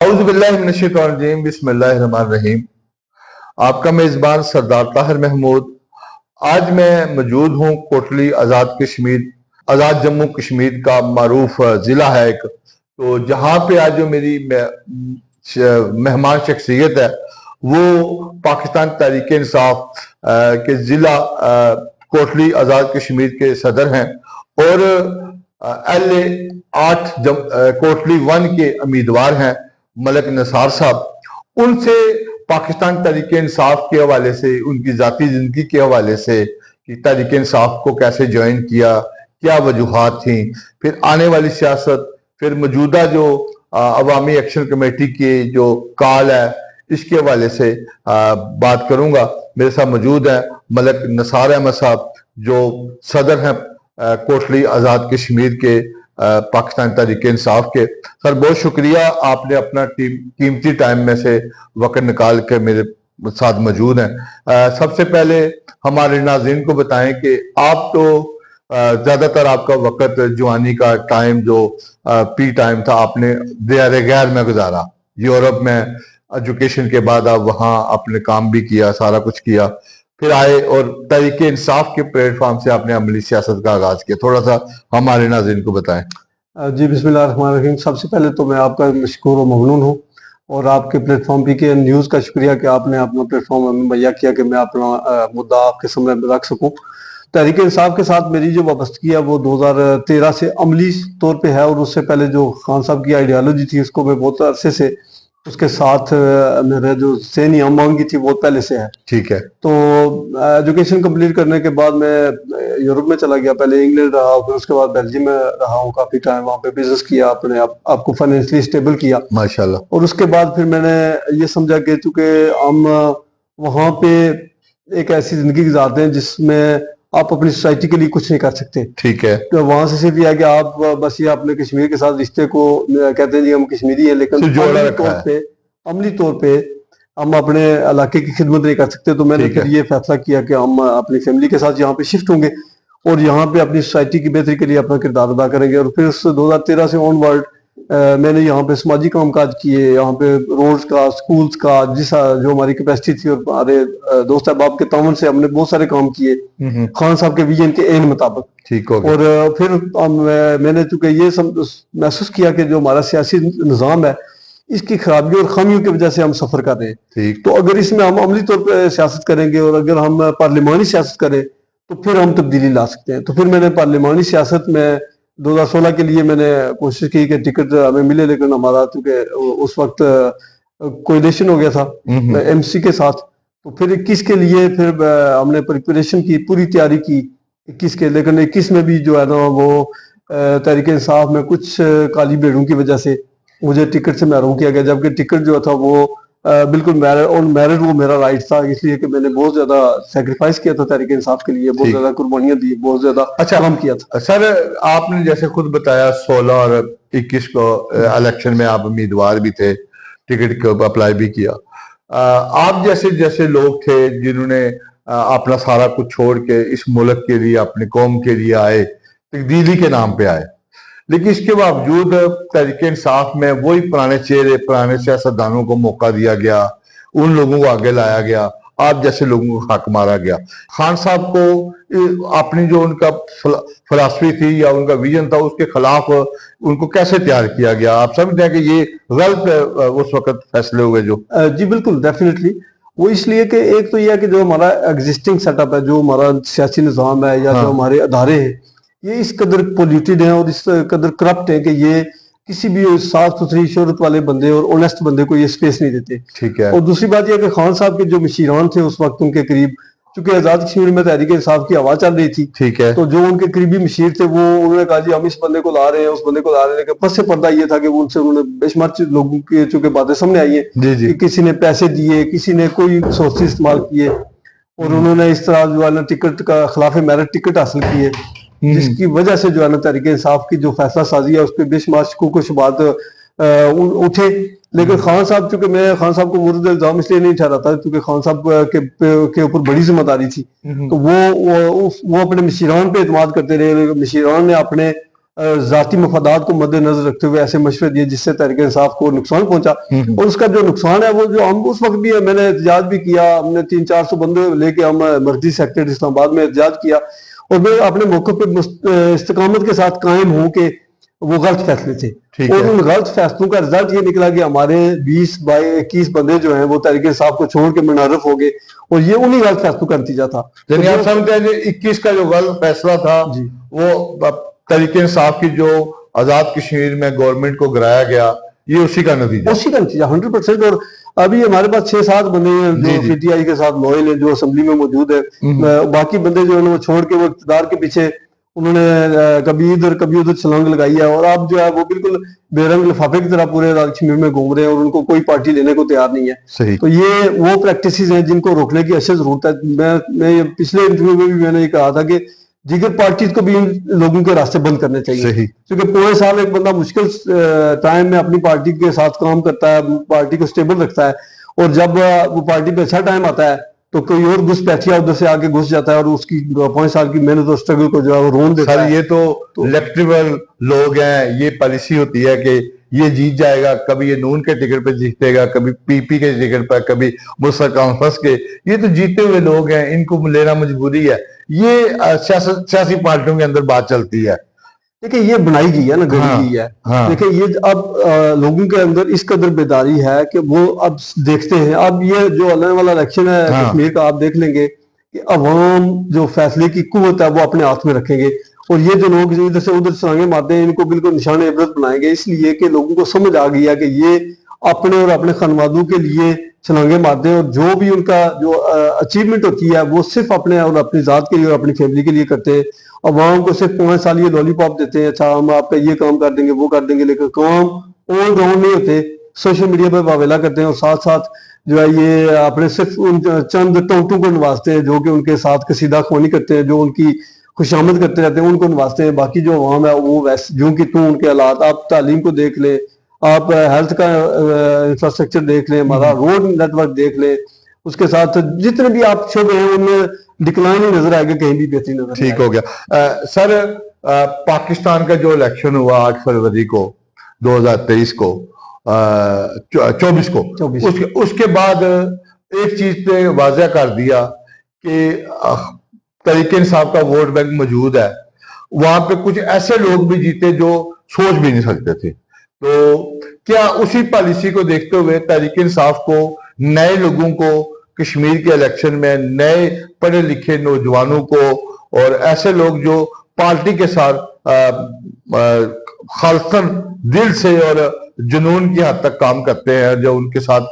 اعوذ باللہ من الشیطان الرجیم بسم اللہ الرحمن الرحیم۔ آپ کا میزبان سردار طاہر محمود۔ آج میں موجود ہوں کوٹلی آزاد جموں کشمیر کا معروف ضلع ہے ایک، تو جہاں پہ آج جو میری مہمان شخصیت ہے وہ پاکستان تحریک انصاف کے ضلع کوٹلی آزاد کشمیر کے صدر ہیں اور LA8 کوٹلی 1 کے امیدوار ہیں ملک نثار صاحب۔ ان سے پاکستان تحریک انصاف کے حوالے سے، ان کی ذاتی زندگی کے حوالے سے کہ تحریک انصاف کو کیسے جوائن کیا، کیا وجوہات تھیں، پھر آنے والی سیاست، پھر موجودہ جو عوامی ایکشن کمیٹی کی جو کال ہے اس کے حوالے سے بات کروں گا۔ میرے ساتھ موجود ہیں ملک نثار احمد صاحب جو صدر ہیں کوٹلی آزاد کشمیر کے پاکستان تحریک انصاف کے۔ سر بہت شکریہ، آپ نے اپنا قیمتی ٹائم میں سے وقت نکال کے میرے ساتھ موجود ہیں۔ سب سے پہلے ہمارے ناظرین کو بتائیں کہ آپ تو زیادہ تر آپ کا وقت جوانی کا ٹائم جو پی ٹائم تھا آپ نے دیار غیر میں گزارا، یورپ میں ایجوکیشن کے بعد آپ وہاں اپنے کام بھی کیا، سارا کچھ کیا، پھر آئے اور تحریک انصاف کے پلیٹ فارم سے آپ نے عملی سیاست کا آغاز کیا۔ تھوڑا سا ہمارے ناظرین کو بتائیں۔ جی بسم اللہ الرحمن الرحیم۔ سب سے پہلے تو میں آپ کا مشکور و ممنون ہوں اور آپ کے پلیٹ فارم PK نیوز کا شکریہ کہ آپ نے اپنا پلیٹ فارم مہیا کیا کہ میں اپنا مدعا آپ کے سامنے رکھ سکوں۔ تحریک انصاف کے ساتھ میری جو وابستگی ہے وہ 2013 سے عملی طور پہ ہے، اور اس سے پہلے جو خان صاحب کی آئیڈیالوجی تھی اس کو میں بہت عرصے سے اس کے ساتھ میرا جو ذہنی امانگی تھی بہت پہلے سے ہے۔ ٹھیک ہے۔ تو ایجوکیشن کمپلیٹ کرنے کے بعد میں یورپ میں چلا گیا، پہلے انگلینڈ رہا، پھر اس کے بعد بیلجیم میں رہا ہوں کافی ٹائم، وہاں پہ بزنس کیا، اپنے آپ کو فائنینشلی اسٹیبل کیا ماشاءاللہ۔ اور اس کے بعد پھر میں نے یہ سمجھا کہ چونکہ ہم وہاں پہ ایک ایسی زندگی گزارتے ہیں جس میں آپ اپنی سوسائٹی کے لیے کچھ نہیں کر سکتے۔ ٹھیک ہے۔ تو وہاں سے صرف یہ ہے کہ آپ بس یہ اپنے کشمیر کے ساتھ رشتے کو کہتے ہیں جی ہم کشمیری ہیں، لیکن عملی طور پہ ہم اپنے علاقے کی خدمت نہیں کر سکتے۔ تو میں نے پھر یہ فیصلہ کیا کہ ہم اپنی فیملی کے ساتھ یہاں پہ شفٹ ہوں گے اور یہاں پہ اپنی سوسائٹی کی بہتری کے لیے اپنا کردار ادا کریں گے۔ اور پھر 2013 سے آن ورڈ میں نے یہاں پہ سماجی کام کاج کیے، یہاں پہ روڈز کا، سکولز کا، جو ہماری کیپیسٹی تھی، اور ہمارے دوست احباب کے تعاون سے ہم نے بہت سارے کام کیے خان صاحب کے ویژن کے عین مطابق۔ ٹھیک ہو گیا۔ اور پھر میں نے چونکہ یہ محسوس کیا کہ جو ہمارا سیاسی نظام ہے اس کی خرابیوں اور خامیوں کی وجہ سے ہم سفر کر رہے ہیں۔ تو اگر اس میں ہم عملی طور پہ سیاست کریں گے اور اگر ہم پارلیمانی سیاست کریں تو پھر ہم تبدیلی لا سکتے ہیں۔ تو پھر میں نے پارلیمانی سیاست میں 2016 کے لیے میں نے کوشش کی کہ ٹکٹ ہمیں ملے، لیکن ہمارا چونکہ اس وقت کولیشن ہو گیا تھا MC کے ساتھ، تو پھر 21 کے لیے پھر ہم نے پریپریشن کی، پوری تیاری کی 21 کے، لیکن 21 میں بھی جو ہے نا وہ تحریک انصاف میں کچھ کالی بھیڑوں کی وجہ سے مجھے ٹکٹ سے محروم کیا گیا، جبکہ ٹکٹ جو تھا وہ بالکل آن میرٹ وہ میرا رائٹ تھا، اس لیے کہ میں نے بہت زیادہ سیکریفائس کیا تھا تحریک انصاف کے لیے، بہت زیادہ قربانیاں دی، بہت زیادہ کام کیا تھا۔ سر آپ نے جیسے خود بتایا 16 اور 21 کو الیکشن میں آپ امیدوار بھی تھے، ٹکٹ کو اپلائی بھی کیا۔ آپ جیسے لوگ تھے جنہوں نے اپنا سارا کچھ چھوڑ کے اس ملک کے لیے، اپنی قوم کے لیے آئے، تبدیلی کے نام پہ آئے، لیکن اس کے باوجود تحریک انصاف میں وہی پرانے چہرے، پرانے سیاستدانوں کو موقع دیا گیا، ان لوگوں کو آگے لایا گیا، آپ جیسے لوگوں کو حق مارا گیا۔ خان صاحب کو اپنی جو ان کا فلسفی تھی یا ان کا ویژن تھا اس کے خلاف ان کو کیسے تیار کیا گیا؟ آپ سمجھتے ہیں کہ یہ غلط اس وقت فیصلے ہوئے جو؟ جی بالکل، ڈیفینیٹلی وہ اس لیے کہ ایک تو یہ ہے کہ جو ہمارا ایگزسٹنگ سیٹ اپ ہے، جو ہمارا سیاسی نظام ہے یا جو ہمارے ادارے ہیں، یہ اس قدر پولیوٹیڈ ہیں اور اس قدر کرپٹ ہیں کہ یہ کسی بھی صاف ستھری شہرت والے بندے اور اونیسٹ بندے کو یہ سپیس نہیں دیتے۔ ٹھیک ہے۔ اور دوسری بات یہ کہ خان صاحب کے جو مشیران تھے اس وقت ان کے قریب، چونکہ آزاد کشمیر میں تحریک انصاف کی ہوا چل رہی تھی، ٹھیک ہے، تو جو ان کے قریبی مشیر تھے وہ انہوں نے کہا جی ہم اس بندے کو لا رہے ہیں، اس بندے کو لا رہے ہیں، لیکن پس سے پردہ یہ تھا کہ ان سے انہوں نے بے شمار لوگوں کی چونکہ باتیں سامنے آئی ہیں کہ کسی نے پیسے دیے، کسی نے کوئی سورسز استعمال کیے، اور انہوں نے اس طرح جو ہے نا ٹکٹ کا خلاف میرٹ ٹکٹ حاصل کیے، جس کی وجہ سے جو ہے نا تحریک انصاف کی جو فیصلہ سازی ہے اس پہ بے شمار شکوک و شبہات اٹھے۔ لیکن خان صاحب، چونکہ میں خان صاحب کو مورد الزام اس لیے نہیں ٹھہراتا کیونکہ خان صاحب کے اوپر بڑی ذمہ داری تھی، تو وہ اپنے مشیران پہ اعتماد کرتے رہے، مشیران نے اپنے ذاتی مفادات کو مد نظر رکھتے ہوئے ایسے مشورے دیے جس سے تحریک انصاف کو نقصان پہنچا. اور اس کا جو نقصان ہے وہ جو ہم اس وقت بھی میں نے احتجاج بھی کیا, ہم نے 300-400 بندے لے کے ہم مرکزی سیکٹریٹ اسلام آباد میں احتجاج کیا, اور میں اپنے موقع پہ استقامت کے ساتھ قائم ہوں کہ وہ غلط فیصلے تھے. اور ان غلط فیصلوں کا رزلٹ یہ نکلا کہ ہمارے 20-21 بندے جو ہیں وہ تحریک انصاف کو چھوڑ کے منحرف ہو گئے, اور یہ انہی غلط فیصلوں کا نتیجہ تھا. یعنی آپ سمجھتے ہیں کہ 21 کا جو غلط فیصلہ تھا وہ تحریک انصاف کی جو آزاد کشمیر میں گورنمنٹ کو گرایا گیا, یہ اسی کا نتیجہ 100%. اور ابھی ہمارے پاس 6-7 بندے ہیں جو پی ٹی آئی کے ساتھ لوئل ہیں, جو اسمبلی میں موجود ہے. باقی بندے جو ہیں وہ چھوڑ کے وہ اقتدار کے پیچھے انہوں نے کبھی ادھر کبھی ادھر چھلانگ لگائی ہے, اور اب جو ہے وہ بالکل بے رنگ لفافے کی طرح پورے کشمیر میں گھوم رہے ہیں, اور ان کو کوئی پارٹی لینے کو تیار نہیں ہے. تو یہ وہ پریکٹسز ہیں جن کو روکنے کی اشد ضرورت ہے. میں پچھلے انٹرویو میں بھی میں نے یہ کہا تھا کہ دیگر پارٹیز کو بھی ان لوگوں کے راستے بند کرنے چاہیے, کیونکہ پورے سال ایک بندہ مشکل ٹائم میں اپنی پارٹی کے ساتھ کام کرتا ہے, پارٹی کو سٹیبل رکھتا ہے, اور جب وہ پارٹی پہ اچھا ٹائم آتا ہے تو کوئی اور گھس پیٹھیا ادھر سے آگے گھس جاتا ہے, اور اس کی 5 سال کی محنت اور اسٹرگل کو جو ہے وہ رون دیتا ہے. یہ تو الیکٹریبل لوگ ہیں, یہ پالیسی ہوتی ہے کہ یہ جیت جائے گا, کبھی یہ نون کے ٹکٹ پہ جیتے گا, کبھی پی پی کے ٹکٹ پہ, کبھی مسلم کانفرنس کے. یہ تو جیتے ہوئے لوگ ہیں, ان کو لینا مجبوری ہے. یہ سیاسی پارٹیوں کے اندر بات چلتی ہے. دیکھیں یہ بنائی گئی ہے نا, گڑی گئی ہے. دیکھیں یہ اب لوگوں کے اندر اس قدر بیداری ہے کہ وہ اب دیکھتے ہیں. اب یہ جو آنے والا الیکشن ہے کشمیر کا, آپ دیکھ لیں گے کہ عوام جو فیصلے کی قوت ہے وہ اپنے ہاتھ میں رکھیں گے, اور یہ جو لوگ ادھر سے ادھر سرانگیں مارتے ہیں ان کو بالکل نشان عبرت بنائیں گے, اس لیے کہ لوگوں کو سمجھ آ گئی ہے کہ یہ اپنے اور اپنے خانوادوں کے لیے چھلانگیں مارتے ہیں, اور جو بھی ان کا جو اچیومنٹ ہوتی ہے وہ صرف اپنے اور اپنی ذات کے لیے اور اپنی فیملی کے لیے کرتے ہیں. عوام کو صرف 5 سال یہ لالی پاپ دیتے ہیں, اچھا ہم آپ کا یہ کام کر دیں گے وہ کر دیں گے, لیکن کام آن گراؤنڈ نہیں ہوتے. سوشل میڈیا پہ واویلا کرتے ہیں, اور ساتھ ساتھ جو ہے یہ اپنے صرف ان چند ٹونٹوں کو نوازتے ہیں جو کہ ان کے ساتھ قصیدہ خوانی کرتے ہیں, جو ان کی خوشامد کرتے رہتے ہیں, ان کو نوازتے ہیں. باقی جو عوام ہے وہ ویسے جو کہ تو ان کے حالات, آپ تعلیم کو دیکھ لیں, آپ ہیلتھ کا انفراسٹرکچر دیکھ لیں, ہمارا روڈ نیٹ ورک دیکھ لیں, اس کے ساتھ جتنے بھی آپ شعبے ہیں ان میں ڈکلائن ہی نظر آئے گا, کہیں بھی بہتری نظر. ٹھیک ہو گیا. سر پاکستان کا جو الیکشن ہوا 8 فروری کو 2023 کو 24 کو, اس کے بعد ایک چیز پہ واضح کر دیا کہ تحریک انصاف کا ووٹ بینک موجود ہے. وہاں پہ کچھ ایسے لوگ بھی جیتے جو سوچ بھی نہیں سکتے تھے. تو کیا اسی پالیسی کو دیکھتے ہوئے تحریک انصاف کو نئے لوگوں کو کشمیر کے الیکشن میں, نئے پڑھے لکھے نوجوانوں کو, اور ایسے لوگ جو پارٹی کے ساتھ خالصاً دل سے اور جنون کی حد تک کام کرتے ہیں, جو ان کے ساتھ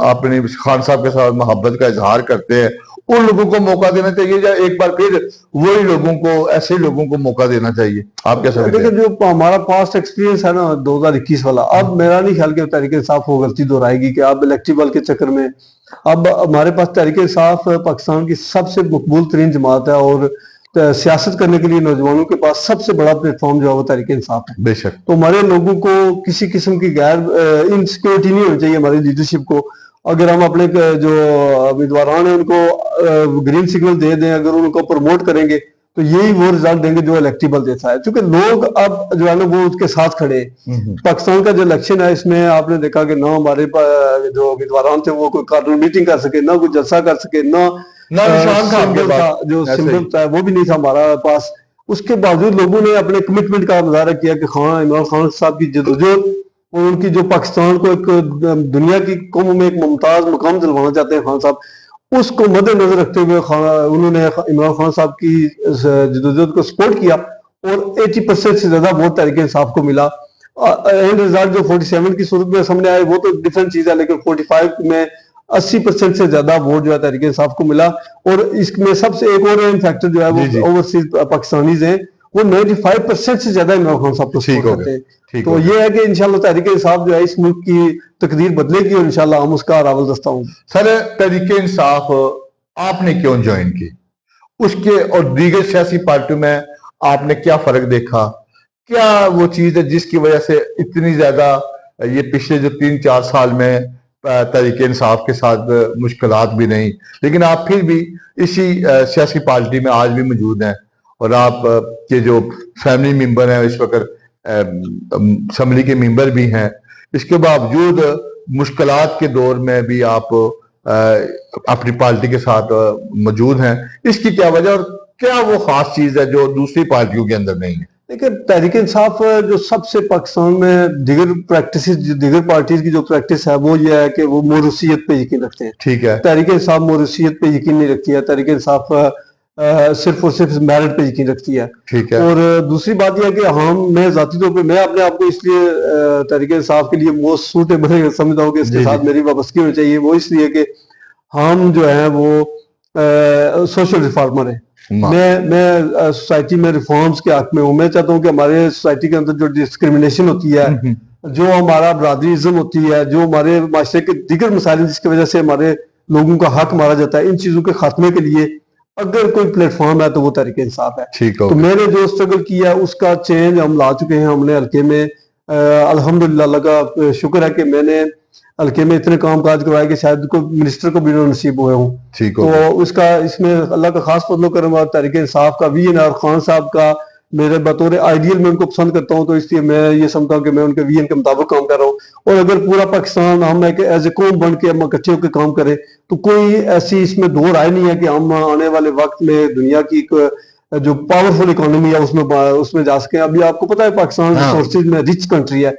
اپنے خان صاحب کے ساتھ محبت کا اظہار کرتے ہیں, ان لوگوں کو موقع دینا چاہیے, یا ایک بار پھر وہی لوگوں کو, ایسے لوگوں کو موقع دینا چاہیے؟ آپ کیا سمجھتے ہیں؟ دیکھیں جو ہمارا پاسٹ ایکسپیرینس ہے نا 2021 والا, اب میرا نہیں خیال کہ تحریک انصاف وہ غلطی دہرائے گی کہ اب الیکٹریبل کے چکر میں. اب ہمارے پاس تحریک انصاف پاکستان کی سب سے مقبول ترین جماعت ہے, اور سیاست کرنے کے لیے نوجوانوں کے پاس سب سے بڑا پلیٹ فارم جو ہے وہ تحریک انصاف ہے. بے شک. تو ہمارے لوگوں کو کسی قسم کی غیر انسیکیورٹی نہیں ہونی چاہیے ہماری لیڈرشپ کو. اگر ہم اپنے جو امیدواران ہیں ان کو گرین سگنل دے دیں, اگر ان کو پروموٹ کریں گے تو یہی وہ رزلٹ دیں گے جو الیکٹیبل دیتا ہے, کیونکہ لوگ اب جو ہے نا وہ اس کے ساتھ کھڑے ہیں. پاکستان کا جو الیکشن ہے اس میں آپ نے دیکھا کہ نہ ہمارے جو امیدواران تھے وہ کوئی کارنر میٹنگ کر سکے, نہ کوئی جلسہ کر سکے, نہ جو سمبل تھا وہ بھی نہیں تھا ہمارا پاس. اس کے باوجود لوگوں نے اپنے کمٹمنٹ کا مظاہرہ کیا کہ ہاں عمران خان صاحب کی جدوجہد اور ان کی جو پاکستان کو ایک دنیا کی قوم میں ایک ممتاز مقام دلوانا چاہتے ہیں خان صاحب, اس کو مد نظر رکھتے ہوئے انہوں نے عمران خان صاحب کی جدوجہد کو سپورٹ کیا, اور 80% سے زیادہ ووٹ تحریک انصاف کو ملا. اینڈ ریزلٹ جو 47 کی صورت میں سامنے آئے وہ تو ڈفرنٹ چیز ہے, لیکن 45 میں 80% سے زیادہ ووٹ جو ہے تحریک انصاف کو ملا. اور اس میں سب سے ایک اور فیکٹر جو ہے وہ اوورسیز پاکستانیز ہیں, وہ 95% سے زیادہ عمران خان صاحب کو سپورٹ کرتے ہیں. تو یہ ہے کہ انشاءاللہ تحریک انصاف جو ہے اس ملک کی تقدیر بدلے گی, اور انشاءاللہ ہم اس کا راول دستہ ہوں گے. سر تحریک انصاف آپ نے کیوں جوائن کی, اس کے اور دیگر سیاسی پارٹیوں میں آپ نے کیا فرق دیکھا, کیا وہ چیز ہے جس کی وجہ سے اتنی زیادہ یہ پچھلے جو 3-4 سال میں تحریک انصاف کے ساتھ مشکلات بھی نہیں, لیکن آپ پھر بھی اسی سیاسی پارٹی میں آج بھی موجود ہیں, اور آپ کے جو فیملی ممبر ہیں اس وقت اسمبلی کے ممبر بھی ہیں، اس کے باوجود مشکلات کے دور میں بھی آپ اپنی پارٹی کے ساتھ موجود ہیں، اس کی کیا وجہ اور کیا وہ خاص چیز ہے جو دوسری پارٹیوں کے اندر نہیں ہے؟ لیکن تحریک انصاف جو سب سے پاکستان میں دیگر پارٹیز کی جو پریکٹس ہے وہ یہ ہے کہ وہ موروثیت پہ یقین رکھتے ہیں. ٹھیک ہے. تحریک انصاف موروثیت پہ یقین نہیں رکھتی ہے. تحریک انصاف صرف اور صرف میرٹ پہ یقین رکھتی ہے. ٹھیک ہے. اور دوسری بات یہ ہے کہ میں ذاتی طور پہ میں اپنے آپ کو اس لیے تحریک انصاف کے لیے موسٹ سوٹیبل سمجھتا ہوں کہ اس کے ساتھ میری وابستگی ہونی چاہیے. وہ اس لیے کہ ہم جو ہیں وہ سوشل ریفارمر ہیں. میں سوسائٹی میں ریفارمز کے حق میں ہوں. میں چاہتا ہوں کہ ہمارے سوسائٹی کے اندر جو ڈسکریمنیشن ہوتی ہے، جو ہمارا برادریزم ہوتی ہے، جو ہمارے معاشرے کے دیگر مسائل جس کی وجہ سے ہمارے لوگوں کا حق مارا جاتا ہے، ان چیزوں کے خاتمے کے لیے اگر کوئی پلیٹ فارم ہے تو وہ تحریک انصاف ہے. تو میں نے جو اسٹرگل کیا ہے اس کا چینج ہم لا چکے ہیں. ہم نے حلقے میں الحمدللہ اللہ کا شکر ہے کہ میں نے حلقے میں اتنے کام کاج کروائے کہ شاید کوئی منسٹر کو بھی نصیب ہوئے ہوں. تو اس میں اللہ کا خاص فضل و کرم اور تحریک انصاف کا وی این آر خان صاحب کا میرے بطور آئیڈیل میں ان کو پسند کرتا ہوں. تو اس لیے میں یہ سمجھتا ہوں کہ میں ان کے وی این کے مطابق کام کر رہا ہوں. اور اگر پورا پاکستان ہم ایز اے قوم بن کے ہم اکٹھے ہو کے کام کریں تو کوئی ایسی اس میں دو رائے نہیں ہے کہ ہم آنے والے وقت میں دنیا کی جو پاورفل اکانومی ہے اس میں جا سکیں. ابھی آپ کو پتا ہے پاکستان ریسورسز میں رچ کنٹری ہے.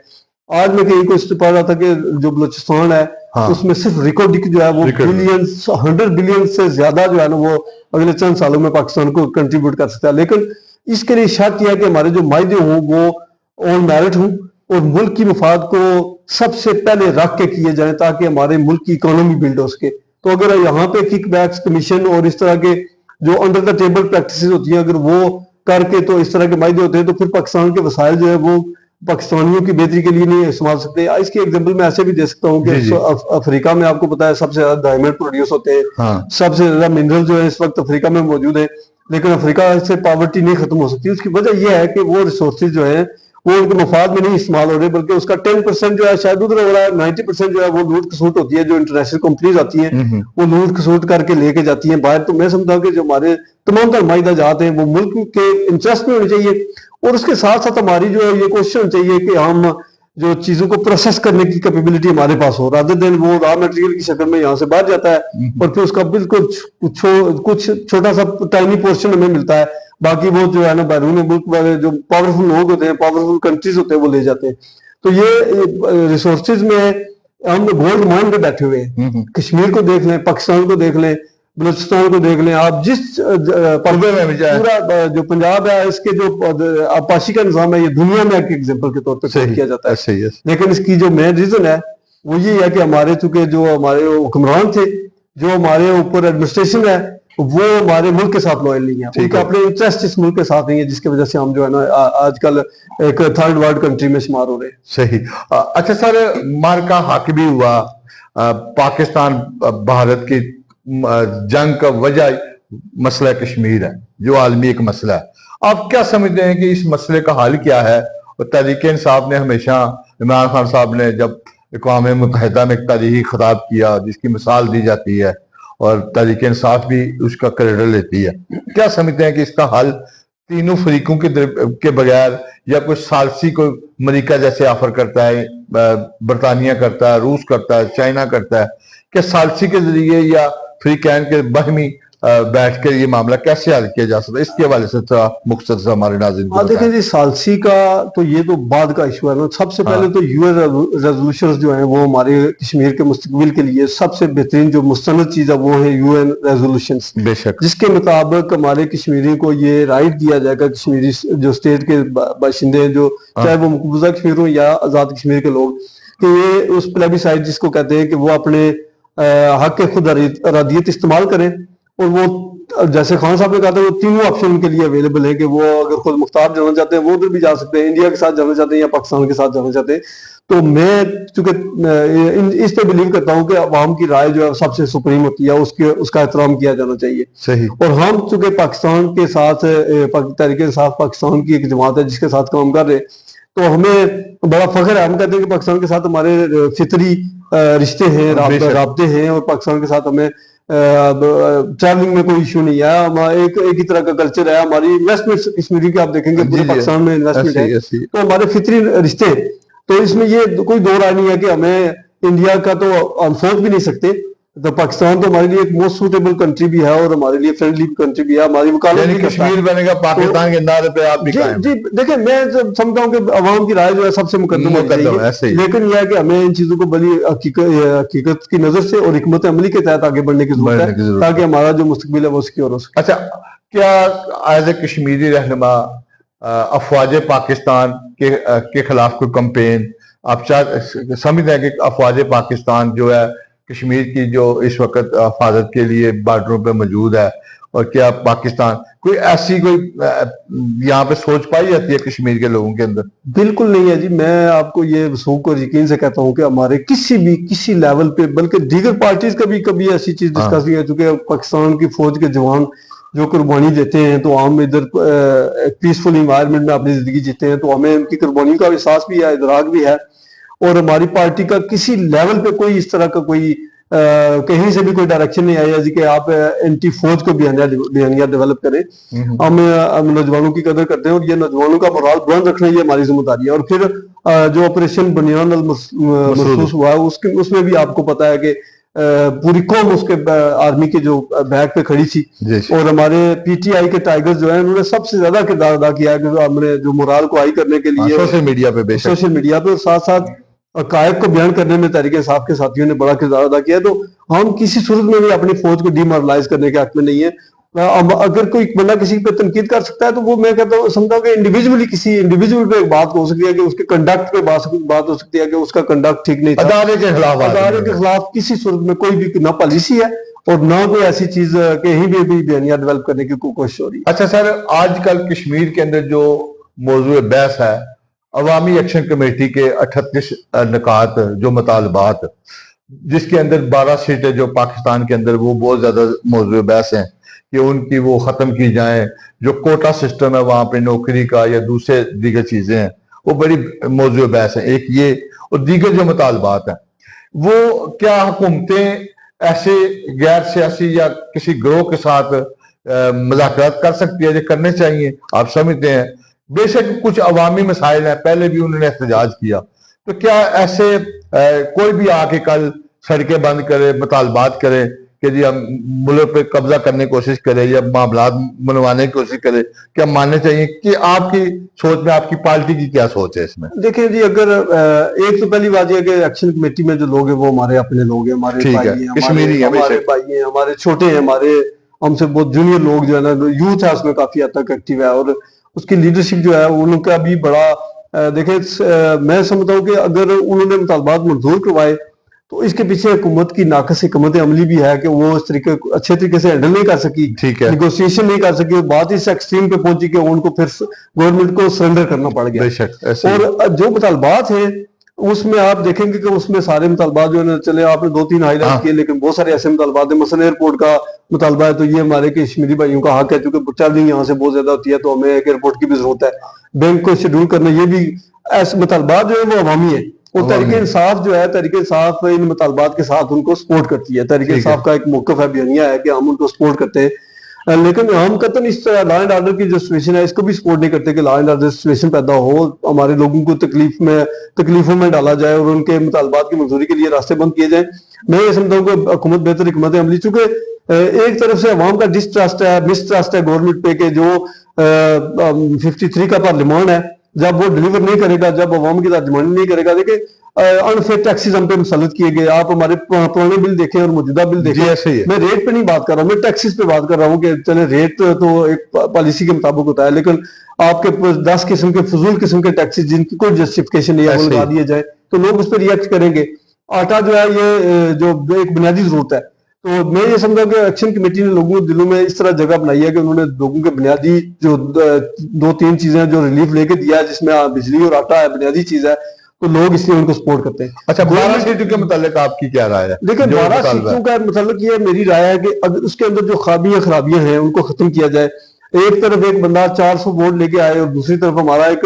آج میں کہیں کو پڑھ رہا تھا کہ جو بلوچستان ہے اس میں صرف ریکارڈک جو ہے وہ 100 بلین سے زیادہ جو ہے نا وہ اگلے چند سالوں میں پاکستان کو کنٹریبیوٹ کر سکتا ہے. لیکن اس کے لیے شرط یہ ہے کہ ہمارے جو معاہدے ہوں وہ آن میرٹ ہوں اور ملک کی مفاد کو سب سے پہلے رکھ کے کیے جائیں تاکہ ہمارے ملک کی اکانومی بلڈ ہو سکے. تو اگر یہاں پہ کک بیکس کمیشن اور اس طرح کے جو انڈر دا ٹیبل پریکٹسز ہوتی ہیں اگر وہ کر کے تو اس طرح کے معاہدے ہوتے ہیں تو پھر پاکستان کے وسائل جو ہے وہ پاکستانیوں کی بہتری کے لیے نہیں استعمال سکتے. اس کی ایگزامپل میں ایسے بھی دے سکتا ہوں کہ افریقہ میں آپ کو پتا ہے سب سے زیادہ ڈائمنڈ پروڈیوس ہوتے ہیں، سب سے زیادہ منرل جو ہے اس وقت افریقہ میں موجود ہے. لیکن افریقہ سے پاورٹی نہیں ختم ہو سکتی. اس کی وجہ یہ ہے کہ وہ ریسورسز جو ہیں وہ ان کے مفاد میں نہیں استعمال ہو رہے بلکہ اس کا 10% جو ہے شاید ادھر ہو رہا ہے. 90% جو ہے وہ لوٹ کسوٹ ہوتی ہے. جو انٹرنیشنل کمپنیز آتی ہیں وہ لوٹ کسوٹ کر کے لے کے جاتی ہیں باہر. تو میں سمجھتا ہوں کہ جو ہمارے تمام تر معاہدہ جات ہیں وہ ملک کے انٹرسٹ میں ہونے چاہیے اور اس کے ساتھ ساتھ ہماری جو یہ کوشش ہونی چاہیے کہ ہم جو چیزوں کو پروسیس کرنے کی کیپیبلٹی ہمارے پاس ہو رادر دین وہ را میٹیریل کی شکل میں یہاں سے باہر جاتا ہے اور پھر اس کا بالکل کچھ چھوٹا سا ٹائنی پورشن ہمیں ملتا ہے. باقی وہ جو ہے نا بیرون ملک والے جو پاورفل لوگ ہوتے ہیں پاورفل کنٹریز ہوتے ہیں وہ لے جاتے ہیں. تو یہ ریسورسز میں ہم گولڈ مائن پہ بیٹھے ہوئے ہیں. کشمیر کو دیکھ لیں، پاکستان کو دیکھ لیں، بلوچستان کو دیکھ لیں. آپ جس پورا جو پنجاب ہے اس کے جو آبپاشی کا نظام ہے یہ دنیا میں ایک ایگزامپل کے طور پہ کیا جاتا ہے. لیکن اس کی جو مین ریزن ہے وہ یہ ہے کہ ہمارے چونکہ جو ہمارے حکمران تھے، جو ہمارے اوپر ایڈمنسٹریشن ہے وہ ہمارے ملک کے ساتھ لوئل نہیں ہے. ان کا اپنے انٹرسٹ اس ملک کے ساتھ نہیں ہے جس کی وجہ سے ہم جو ہے نا آج کل ایک تھرڈ ورلڈ کنٹری میں شمار ہو رہے ہیں. صحیح. اچھا سر، مارکا حق بھی ہوا پاکستان بھارت کی جنگ کا وجہ مسئلہ کشمیر ہے جو عالمی ایک مسئلہ ہے. آپ کیا سمجھتے ہیں کہ اس مسئلے کا حل کیا ہے؟ اور تحریک انصاف نے ہمیشہ عمران خان صاحب نے جب اقوام متحدہ میں ایک تاریخی خطاب کیا جس کی مثال دی جاتی ہے اور تحریک انصاف بھی اس کا کریڈٹ لیتی ہے، کیا سمجھتے ہیں کہ اس کا حل تینوں فریقوں کے بغیر یا کوئی ثالثی کو امریکہ جیسے آفر کرتا ہے، برطانیہ کرتا ہے، روس کرتا ہے، چائنا کرتا ہے، کہ ثالثی کے ذریعے یا فریقین کے باہمی بیٹھ کے یہ معاملہ کیسے حل کیا جا سکتا ہے؟ اس کے حوالے سے مختصر سے ہمارے ناظرین کو دیکھیں جی، ثالثی کا تو یہ تو بعد کا ایشو ہے نا. سب سے پہلے تو یو این ریزولوشنز جو ہیں وہ ہمارے کشمیر کے مستقبل کے لیے سب سے بہترین جو مستند چیز ہے وہ ہے یو این ریزولوشنز، بے شک، جس کے مطابق ہمارے کشمیری کو یہ رائٹ دیا جائے گا، کشمیری جو اسٹیٹ کے باشندے ہیں جو چاہے وہ مقبوضہ کشمیر ہوں یا آزاد کشمیر کے لوگ، کہ یہ اس پلیبیسائٹ جس کو کہتے ہیں کہ وہ اپنے حق خود ارادیت استعمال کریں. اور وہ جیسے خان صاحب نے کہا تھا وہ تینوں آپشن ان کے لیے اویلیبل ہیں کہ وہ اگر خود مختار جانا چاہتے ہیں وہ ادھر بھی جا سکتے ہیں، انڈیا کے ساتھ جانا چاہتے ہیں یا پاکستان کے ساتھ جانا چاہتے ہیں. تو میں چونکہ اس پہ بلیو کرتا ہوں کہ عوام کی رائے جو ہے سب سے سپریم ہوتی ہے، اس کا احترام کیا جانا چاہیے. صحیح. اور ہم چونکہ پاکستان کے ساتھ تحریک انصاف پاکستان کی ایک جماعت ہے جس کے ساتھ کام کر رہے تو ہمیں بڑا فخر ہے. ہم کہتے ہیں کہ پاکستان کے ساتھ ہمارے فطری رشتے ہیں، رابطے ہیں اور پاکستان کے ساتھ ہمیں ٹریولنگ میں کوئی ایشو نہیں ہے، ایک ہی طرح کا کلچر ہے، ہماری انویسٹمنٹ کشمیری کی آپ دیکھیں گے پورے پاکستان میں انویسٹمنٹ ہے، تو ہمارے فطری رشتے، تو اس میں یہ کوئی دو رائے نہیں ہے کہ ہمیں انڈیا کا تو ہم سوچ بھی نہیں سکتے، تو پاکستان تو ہمارے لیے ایک موسٹ سوٹیبل کنٹری بھی ہے اور ہمارے لیے فرینڈلی کنٹری بھی ہے، ہماری وکالت بھی کشمیر بنے گا پاکستان کے انداز پہ آپ بھی قائم؟ جی دیکھیں میں سمجھتا ہوں کہ عوام کی رائے جو ہے سب سے مقدم ہونی چاہیے، لیکن یہ ہے کہ ہمیں ان چیزوں کو بڑی حقیقت کی نظر سے اور حکمت عملی کے تحت آگے بڑھنے کی ضرورت ہے تاکہ ہمارا جو مستقبل ہے وہ سکیور ہو سکے۔ اچھا، کیا ایز اے کشمیری رہنما افواج پاکستان کے خلاف کوئی کمپین آپ سمجھتے ہیں کہ افواج پاکستان جو ہے کشمیر کی جو اس وقت حفاظت کے لیے بارڈروں پہ موجود ہے، اور کیا پاکستان کوئی ایسی کوئی یہاں پہ سوچ پائی جاتی ہے کشمیر کے لوگوں کے اندر؟ بالکل نہیں ہے جی، میں آپ کو یہ وثوق اور یقین سے کہتا ہوں کہ ہمارے کسی لیول پہ، بلکہ دیگر پارٹیز کا بھی کبھی ایسی چیز ڈسکس نہیں ہے، چونکہ پاکستان کی فوج کے جوان جو قربانی دیتے ہیں تو ہم ادھر پیسفل انوائرمنٹ میں اپنی زندگی جیتے ہیں، تو ہمیں ان کی قربانی کا احساس بھی ہے، ادراک بھی ہے، اور ہماری پارٹی کا کسی لیول پہ کوئی اس طرح کا کوئی کہیں سے بھی کوئی ڈائریکشن نہیں آئی ہے کہ آپ اینٹی فوج کو بیانیہ ڈیولپ کریں۔ ہم نوجوانوں کی قدر کرتے ہیں اور یہ نوجوانوں کا مورال بلند رکھنا یہ ہماری ذمہ داری ہے، اور پھر جو آپریشن بنیان محسوس ہوا اس میں بھی آپ کو پتا ہے کہ پوری قوم اس کے آرمی کے جو بیک پہ کھڑی تھی، اور ہمارے پی ٹی آئی کے ٹائیگرز جو ہیں انہوں نے سب سے زیادہ کردار ادا کیا ہے کہ ہم نے جو مورال کو ہائی کرنے کے لیے سوشل میڈیا پہ اور ساتھ ساتھ عقائد کو بیان کرنے میں تحریک انصاف کے ساتھیوں نے بڑا کردار ادا کیا ہے، تو ہم کسی صورت میں بھی اپنی فوج کو ڈی مورلائز کرنے کے حق میں نہیں ہے۔ اگر کوئی بندہ کسی پہ تنقید کر سکتا ہے تو وہ میں کہتا ہوں سمجھتا ہوں کہ انڈیویجولی کسی انڈیویجول پہ ایک بات ہو سکتی ہے کہ اس کے کنڈکٹ پہ بات ہو سکتی ہے کہ اس کا کنڈکٹ ٹھیک نہیں تھا، ادارے کے خلاف کسی صورت میں کوئی بھی نہ پالیسی ہے اور نہ کوئی ایسی چیز کہیں بھی بیانیہ ڈیولپ کرنے کی کوشش ہو رہی ہے۔ اچھا سر، آج کل کشمیر کے اندر جو موضوع بحث ہے، عوامی ایکشن کمیٹی کے 38 نکات جو مطالبات، جس کے اندر 12 سیٹیں جو پاکستان کے اندر وہ بہت زیادہ موضوع بحث ہیں کہ ان کی وہ ختم کی جائیں، جو کوٹا سسٹم ہے وہاں پہ نوکری کا یا دوسرے دیگر چیزیں ہیں وہ بڑی موضوع بحث ہیں، ایک یہ اور دیگر جو مطالبات ہیں، وہ کیا حکومتیں ایسے غیر سیاسی یا کسی گروہ کے ساتھ مذاکرات کر سکتی ہے جو کرنے چاہیے؟ آپ سمجھتے ہیں بے شک کچھ عوامی مسائل ہیں، پہلے بھی انہوں نے احتجاج کیا، تو کیا ایسے کوئی بھی آ کے کل سڑکیں بند کرے، مطالبات کرے کہ جی ہم ملک پہ قبضہ کرنے کی کوشش کرے یا معاملات منوانے کی کوشش کرے، کیا ماننے چاہیے؟ کہ آپ کی سوچ میں، آپ کی پارٹی کی کیا سوچ ہے اس میں؟ دیکھیں جی، اگر ایک تو پہلی بات یہ ہے کہ ایکشن کمیٹی میں جو لوگ ہیں وہ ہمارے اپنے لوگ ہیں، ہمارے بھائی ہیں، ہمارے بھائی ہیں، ہمارے چھوٹے ہیں، ہم سے بہت جونیئر لوگ جو ہے نا، یوتھ ہے اس میں کافی حد تک ایکٹیو ہے، اور اس کی لیڈرشپ جو ہے ان کا بھی بڑا دیکھیں میں سمجھتا ہوں کہ اگر انہوں نے مطالبات منظور کروائے تو اس کے پیچھے حکومت کی ناقص حکمت عملی بھی ہے کہ وہ اس طریقے اچھے طریقے سے ہینڈل نہیں کر سکی، نیگوسیشن نہیں کر سکی، اور بات اس ایکسٹریم پہ پہنچی کہ ان کو پھر گورنمنٹ کو سرنڈر کرنا پڑ گیا۔ اور جو مطالبات ہیں اس میں آپ دیکھیں گے کہ اس میں سارے مطالبات جو ہے چلے آپ نے 2-3 ہائی لائٹ کیے، لیکن بہت سارے ایسے مطالبات ہیں، مثلا ایئرپورٹ کا مطالبہ ہے تو یہ ہمارے کشمیری بھائیوں کا حق ہے، چونکہ ٹریولنگ یہاں سے بہت زیادہ ہوتی ہے تو ہمیں ایک ایئرپورٹ کی بھی ضرورت ہے، بینک کو شیڈول کرنا، یہ بھی ایسے مطالبات جو ہے وہ عوامی ہیں، اور تحریک انصاف جو ہے، تحریک انصاف ان مطالبات کے ساتھ ان کو سپورٹ کرتی ہے، تحریک انصاف کا ایک موقف ہے، بیانیہ ہے کہ ہم ان کو سپورٹ کرتے ہیں، لیکن ہم قطعاً اس لا اینڈ آرڈر کی جو سچویشن ہے اس کو بھی سپورٹ نہیں کرتے کہ لا اینڈ آرڈر سچویشن پیدا ہو، ہمارے لوگوں کو تکلیفوں میں ڈالا جائے اور ان کے مطالبات کی منظوری کے لیے راستے بند کیے جائیں۔ میں یہ سمجھتا ہوں کہ حکومت بہتر حکمت عملی، چونکہ ایک طرف سے عوام کا ڈسٹرسٹ ہے، مسٹرسٹ ہے گورنمنٹ پہ کہ جو 53 کا پارلیمان ہے جب وہ ڈیلیور نہیں کرے گا، جب عوام کی ترجمانی نہیں کرے گا، دیکھیں انفیئر ٹیکسز ہم پہ مسلط کیے گئے، آپ ہمارے پرانے بل دیکھیں اور موجودہ بل دیکھیں، میں ریٹ پہ نہیں بات کر رہا ہوں، میں ٹیکسز پہ بات کر رہا ہوں کہ چلے ریٹ تو ایک پالیسی کے مطابق ہوتا ہے، لیکن آپ کے 10 قسم کے فضول قسم کے ٹیکسز جن کی کوئی جسٹیفکیشن نہیں ہے وہ لگا دیے جائے تو لوگ اس پہ ریئیکٹ کریں گے۔ آٹا جو ہے یہ جو ایک بنیادی ضرورت ہے، تو میں یہ سمجھا کہ ایکشن کمیٹی نے لوگوں کے دلوں میں اس طرح جگہ بنائی ہے کہ انہوں نے لوگوں کے بنیادی جو 2-3 چیزیں جو ریلیف لے کے دیا ہے، جس میں بجلی اور آٹا ہے، بنیادی چیز ہے، تو لوگ اس لیے ان کو سپورٹ کرتے ہیں۔ اچھا، 12 سیٹوں کے متعلق آپ کی کیا رائے ہے؟ دیکھیں 12 سیٹوں کا متعلق یہ میری رائے ہے کہ اگر اس کے اندر جو خرابیاں ہیں ان کو ختم کیا جائے، ایک طرف ایک بندہ 400 ووٹ لے کے آئے اور دوسری طرف ہمارا ایک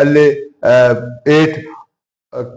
LA 8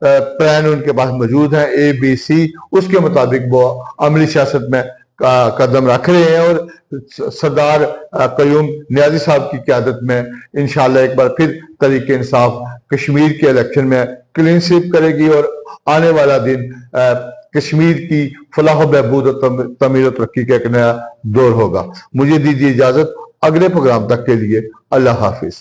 پلان ان کے پاس موجود ہیں ABC، اس کے مطابق وہ عملی سیاست میں قدم رکھ رہے ہیں، اور سردار قیوم نیازی صاحب کی قیادت میں انشاءاللہ ایک بار پھر تحریک انصاف کشمیر کے الیکشن میں کلین سویپ کرے گی، اور آنے والا دن کشمیر کی فلاح و بہبود اور تعمیر و ترقی کا ایک نیا دور ہوگا۔ مجھے دیجیے اجازت، اگلے پروگرام تک کے لیے اللہ حافظ۔